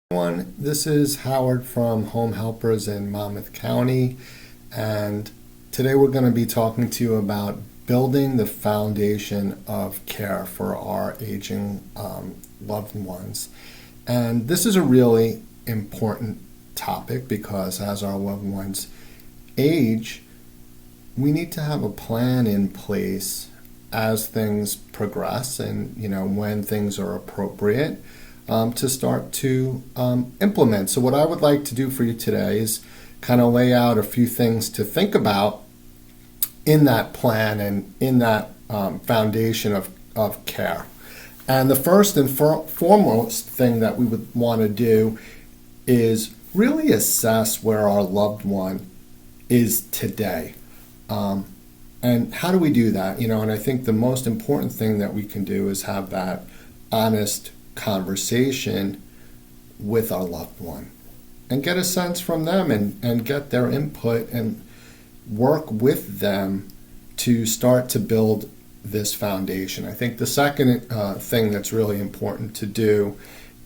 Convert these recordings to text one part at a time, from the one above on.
This is Howard from Home Helpers in Monmouth County, and today we're going to be talking to you about building the foundation of care for our aging loved ones. And this is a really important topic because as our loved ones age, we need to have a plan in place as things progress and when things are appropriate to start to implement. So what I would like to do for you today is kind of lay out a few things to think about in that plan and in that foundation of care. And the first and foremost thing that we would want to do is really assess where our loved one is today. And how do we do that? And I think the most important thing that we can do is have that honest conversation with our loved one and get a sense from them and get their input and work with them to start to build this foundation. I think the second thing that's really important to do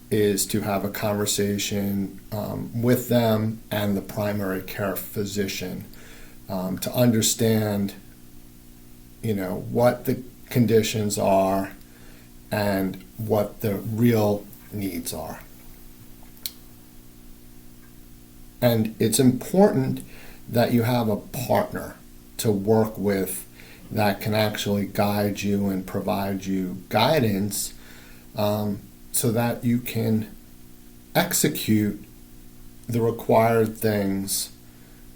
is to have a conversation with them and the primary care physician to understand what the conditions are and what the real needs are. And it's important that you have a partner to work with that can actually guide you and provide you guidance so that you can execute the required things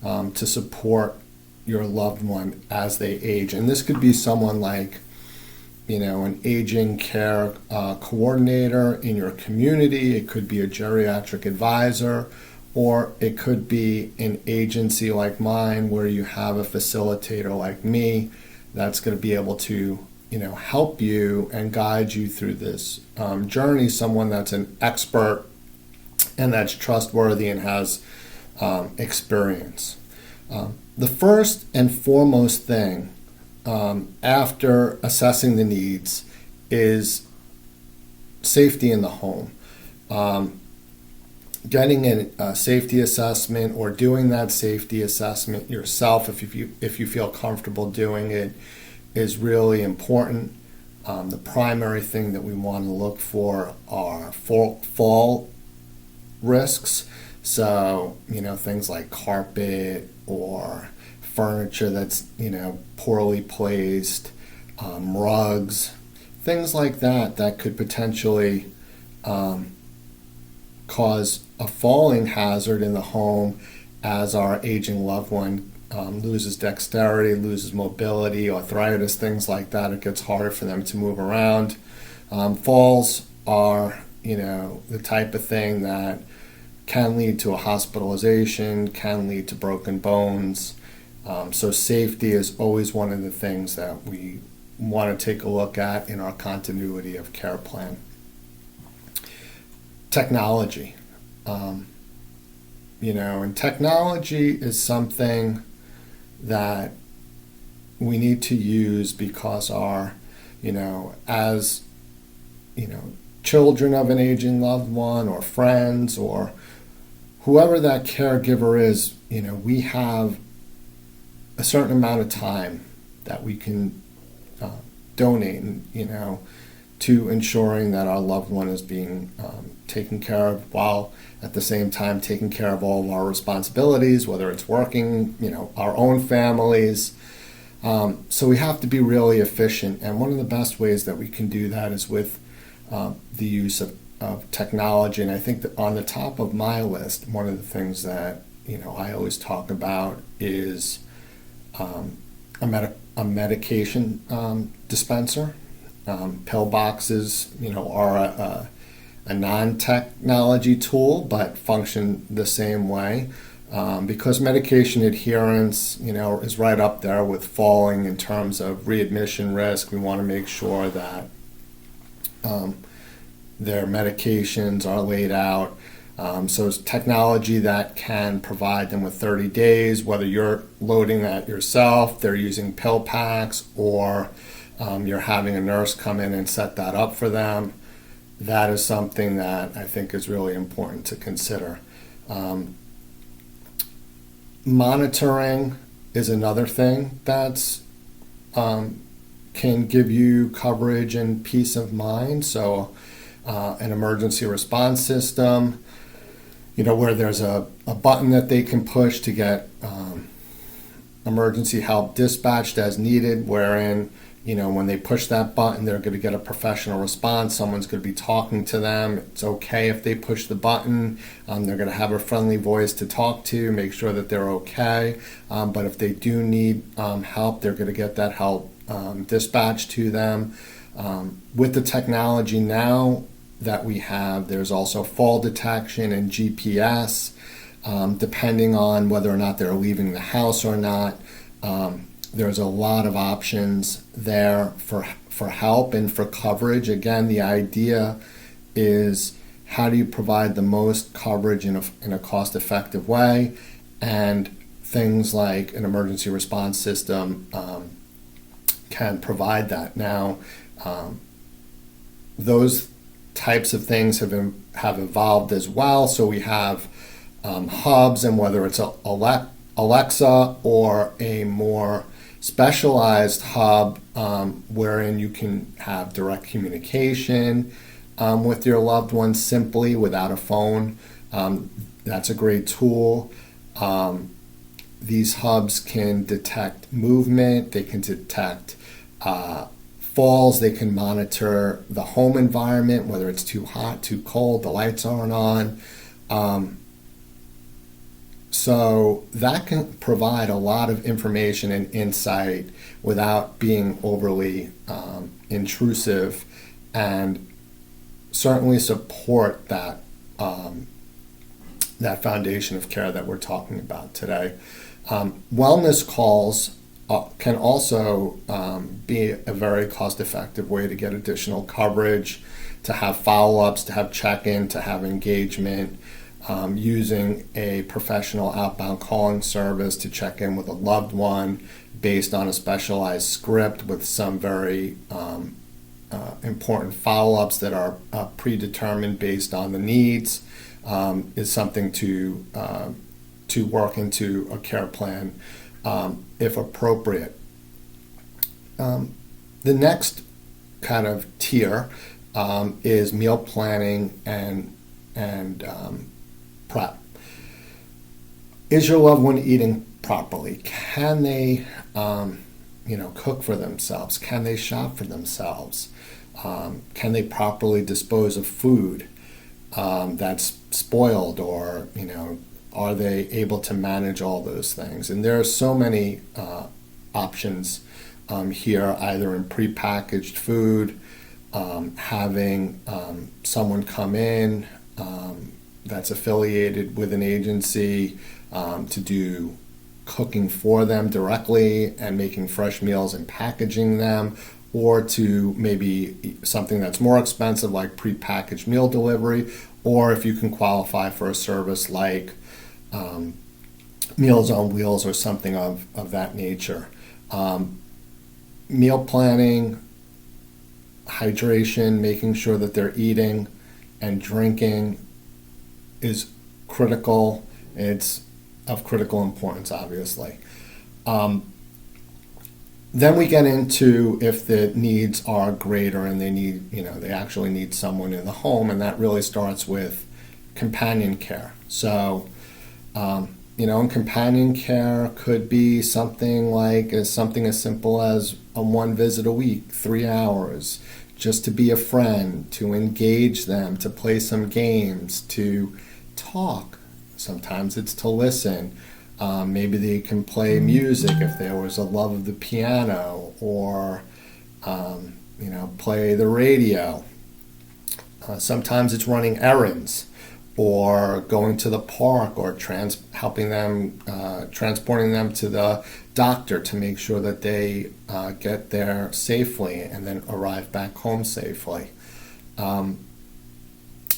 to support your loved one as they age. And this could be someone like an aging care coordinator in your community. It could be a geriatric advisor, or it could be an agency like mine where you have a facilitator like me that's going to be able to help you and guide you through this journey, someone that's an expert and that's trustworthy and has experience. The first and foremost thing after assessing the needs is safety in the home. Getting a safety assessment or doing that safety assessment yourself if you feel comfortable doing it is really important. The primary thing that we want to look for are fall risks. So, things like carpet or furniture that's poorly placed, rugs, things like that could potentially cause a falling hazard in the home as our aging loved one loses dexterity, loses mobility, arthritis, things like that. It gets harder for them to move around. Falls are the type of thing that can lead to a hospitalization, can lead to broken bones. So safety is always one of the things that we want to take a look at in our continuity of care plan. Technology. And technology is something that we need to use because our, as, children of an aging loved one or friends or whoever that caregiver is, we have a certain amount of time that we can donate, to ensuring that our loved one is being taken care of while at the same time taking care of all of our responsibilities, whether it's working, our own families. So we have to be really efficient. And one of the best ways that we can do that is with the use of technology. And I think that on the top of my list, one of the things that, I always talk about is a medication dispenser. Pill boxes, are a non-technology tool, but function the same way. Because medication adherence, is right up there with falling in terms of readmission risk. We want to make sure that their medications are laid out. So it's technology that can provide them with 30 days, whether you're loading that yourself, they're using pill packs, or you're having a nurse come in and set that up for them. that is something that I think is really important to consider. Monitoring is another thing that's can give you coverage and peace of mind. So, an emergency response system, where there's a button that they can push to get emergency help dispatched as needed, wherein, when they push that button, they're going to get a professional response. Someone's going to be talking to them. It's okay if they push the button. They're going to have a friendly voice to talk to, make sure that they're okay. But if they do need help, they're going to get that help dispatched to them. With the technology now that we have, there's also fall detection and GPS, depending on whether or not they're leaving the house or not. There's a lot of options there for help and for coverage. Again, the idea is, how do you provide the most coverage in a cost-effective way? And things like an emergency response system can provide that. Now, those types of things have evolved as well. So we have hubs, and whether it's Alexa or a more specialized hub, wherein you can have direct communication with your loved ones simply without a phone. That's a great tool. These hubs can detect movement, they can detect falls, they can monitor the home environment, whether it's too hot, too cold, the lights aren't on. So that can provide a lot of information and insight without being overly intrusive, and certainly support that that foundation of care that we're talking about today. Wellness calls can also be a very cost-effective way to get additional coverage, to have follow-ups, to have check-in, to have engagement. Using a professional outbound calling service to check in with a loved one based on a specialized script with some very important follow-ups that are predetermined based on the needs, is something to work into a care plan if appropriate. The next kind of tier is meal planning and prep. Is your loved one eating properly? Can they, cook for themselves? Can they shop for themselves? Can they properly dispose of food that's spoiled, or, are they able to manage all those things? And there are so many options here, either in prepackaged food, having someone come in that's affiliated with an agency to do cooking for them directly and making fresh meals and packaging them, or to maybe something that's more expensive like prepackaged meal delivery, or if you can qualify for a service like Meals on Wheels or something of that nature. Meal planning, hydration, making sure that they're eating and drinking is critical. It's of critical importance, obviously. Then we get into if the needs are greater and they actually need someone in the home, and that really starts with companion care. So, and companion care could be something as simple as a one visit a week, 3 hours, just to be a friend, to engage them, to play some games, to talk. Sometimes it's to listen. Maybe they can play music if there was a love of the piano, or play the radio. Sometimes it's running errands, or going to the park, or helping them, transporting them to the doctor to make sure that they get there safely and then arrive back home safely.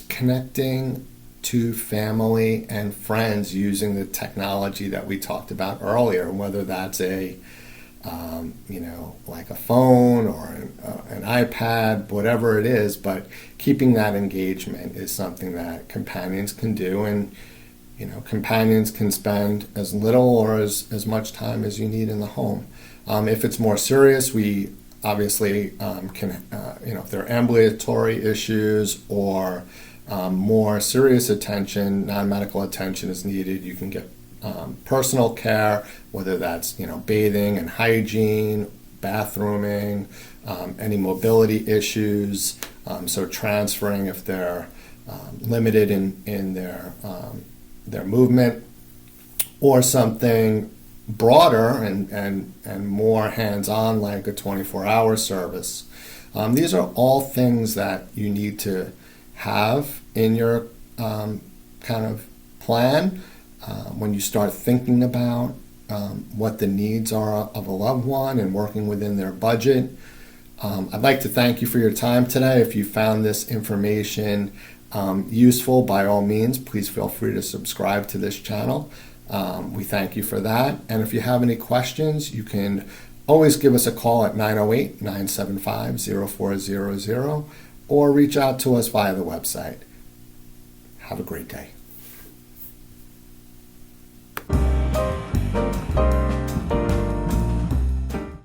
Connecting to family and friends using the technology that we talked about earlier, whether that's a like a phone or an iPad, whatever it is, but keeping that engagement is something that companions can do. And, companions can spend as little or as much time as you need in the home. If it's more serious, we obviously can, if there are ambulatory issues or more serious attention, non-medical attention is needed, you can get personal care, whether that's bathing and hygiene, bathrooming, any mobility issues, so transferring if they're limited in their movement, or something broader and more hands-on like a 24-hour service. These are all things that you need to have in your kind of plan when you start thinking about what the needs are of a loved one and working within their budget. I'd like to thank you for your time today. If you found this information useful, by all means, please feel free to subscribe to this channel. We thank you for that. And if you have any questions, you can always give us a call at 908-975-0400 or reach out to us via the website. Have a great day.